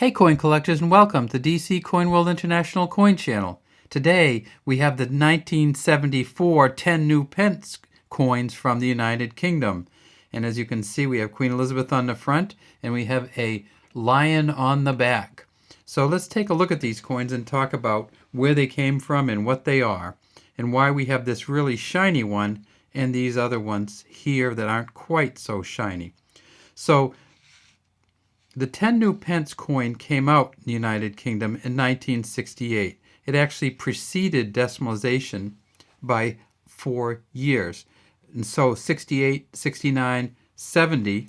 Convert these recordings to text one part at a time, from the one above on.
Hey coin collectors, and welcome to DC Coin World International Coin Channel. Today we have the 1974 10 new pence coins from the United Kingdom. And as you can see, we have Queen Elizabeth on the front and we have a lion on the back. So let's take a look at these coins and talk about where they came from and what they are, and why we have this really shiny one and these other ones here that aren't quite so shiny. So the 10 new pence coin came out in the United Kingdom in 1968. It actually preceded decimalization by 4 years. And so 68, 69, 70,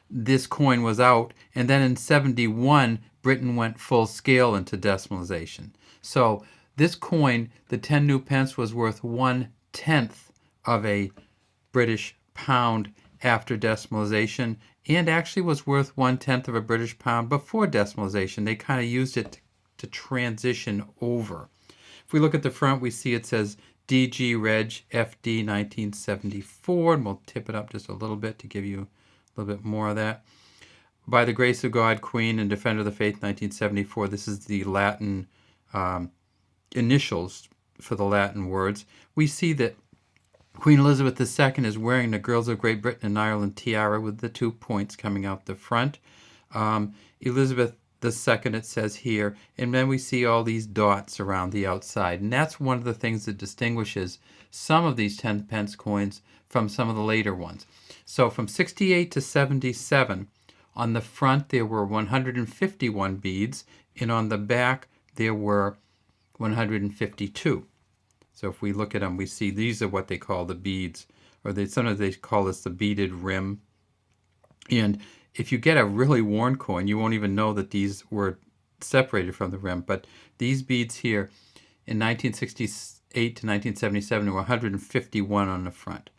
this coin was out. And then in 71, Britain went full scale into decimalization. So this coin, the 10 new pence, was worth 1/10 of a British pound after decimalization, and actually was worth 1/10 of a British pound before decimalization. They kind of used it to transition over. If we look at the front, we see it says DG Reg FD 1974, and we'll tip it up just a little bit to give you a little bit more of that. By the grace of God, Queen and Defender of the Faith 1974. This is the Latin initials for the Latin words. We see that Queen Elizabeth II is wearing the Girls of Great Britain and Ireland tiara with the 2 points coming out the front. Elizabeth II, it says here, and then we see all these dots around the outside. And that's one of the things that distinguishes some of these 10 pence coins from some of the later ones. So from 68 to 77, on the front there were 151 beads, and on the back there were 152. So if we look at them, we see these are what they call the beads, or sometimes they call this the beaded rim. And if you get a really worn coin, you won't even know that these were separated from the rim. But these beads here, in 1968 to 1977, there were 151 on the front.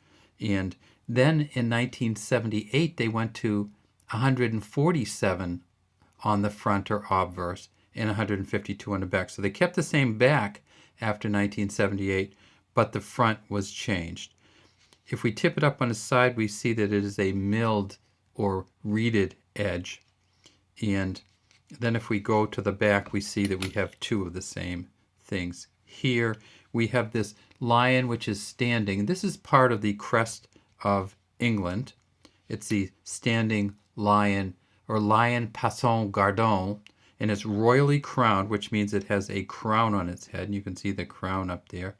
And then in 1978, they went to 147 on the front, or obverse, and 152 on the back. So they kept the same back after 1978, but the front was changed. If we tip it up on the side, we see that it is a milled or reeded edge. And then if we go to the back, we see that we have two of the same things. Here we have this lion which is standing. This is part of the crest of England. It's the standing lion, or lion passant gardon, and it's royally crowned, which means it has a crown on its head, and you can see the crown up there.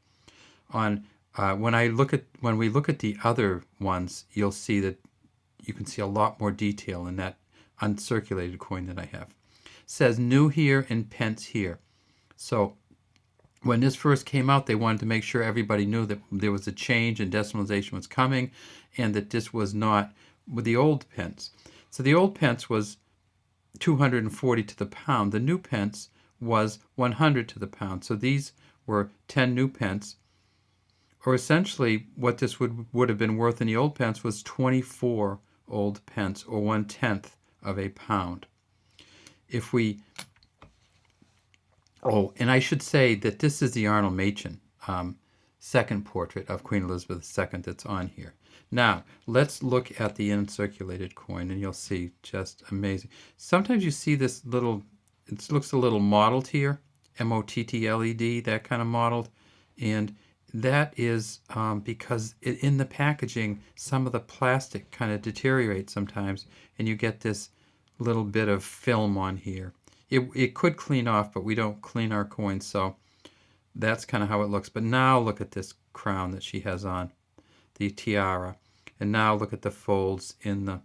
When we look at the other ones, you'll see that you can see a lot more detail in that uncirculated coin that I have. It says new here and pence here. So when this first came out, they wanted to make sure everybody knew that there was a change and decimalization was coming, and that this was not with the old pence. So the old pence was 240 to the pound. The new pence was 100 to the pound. So these were 10 new pence, or essentially what this would have been worth in the old pence was 24 old pence, or 1/10 of a pound. If we, and I should say that this is the Arnold Machen second portrait of Queen Elizabeth II that's on here. Now, let's look at the uncirculated coin, and you'll see just amazing. Sometimes you see this little, it looks a little mottled here, M-O-T-T-L-E-D, that kind of mottled. And that is because in the packaging, some of the plastic kind of deteriorates sometimes, and you get this little bit of film on here. It could clean off, but we don't clean our coins, so that's kind of how it looks. But now look at this crown that she has on, the tiara. And now look at the folds in the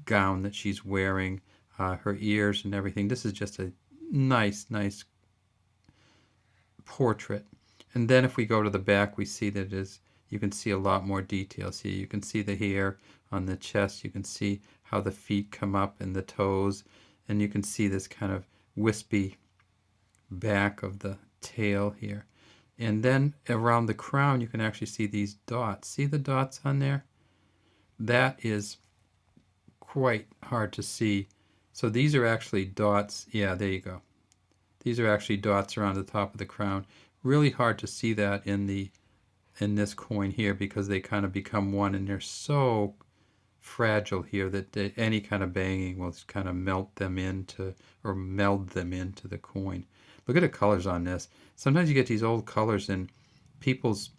gown that she's wearing, her ears and everything. This is just a nice portrait. And then if we go to the back, we see that you can see a lot more details here. You can see the hair on the chest. You can see how the feet come up and the toes. And you can see this kind of wispy back of the tail here. And then around the crown, you can actually see these dots. See the dots on there? That is quite hard to see. So these are actually dots. Yeah, there you go. These are actually dots around the top of the crown. Really hard to see that in this coin here, because they kind of become one, and they're so fragile here that any kind of banging will kind of melt them into or meld them into the coin. Look at the colors on this. Sometimes you get these old colors in people's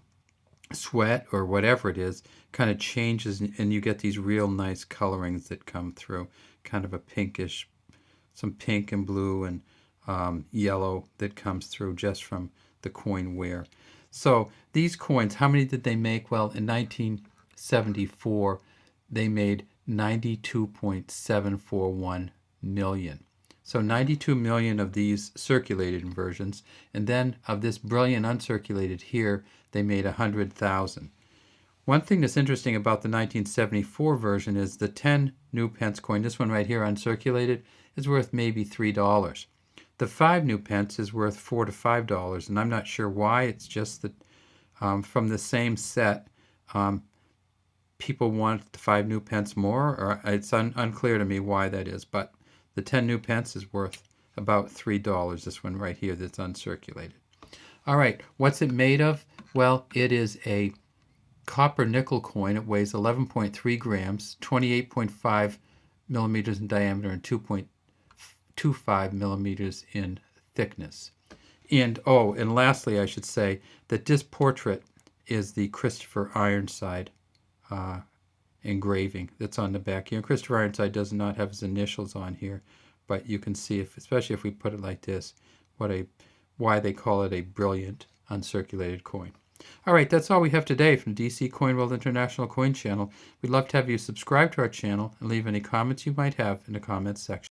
sweat or whatever it is, kind of changes, and you get these real nice colorings that come through, kind of a pinkish, some pink and blue and yellow that comes through just from the coin wear. So these coins, how many did they make? Well, in 1974, they made 92.741 million. So 92 million of these circulated in versions, and then of this brilliant uncirculated here, they made 100,000. One thing that's interesting about the 1974 version is the 10 new pence coin, this one right here uncirculated, is worth maybe $3. The 5 new pence is worth $4 to $5, and I'm not sure why. It's just that from the same set, people want the 5 new pence more, or it's unclear to me why that is, but the 10 new pence is worth about $3, this one right here that's uncirculated. All right, what's it made of? Well, it is a copper nickel coin. It weighs 11.3 grams, 28.5 millimeters in diameter, and 2.25 millimeters in thickness. And lastly, I should say that this portrait is the Christopher Ironside engraving that's on the back here. Christopher Ironside does not have his initials on here, but you can see, especially if we put it like this, why they call it a brilliant uncirculated coin. All right, that's all we have today from DC Coin World International Coin Channel. We'd love to have you subscribe to our channel and leave any comments you might have in the comments section.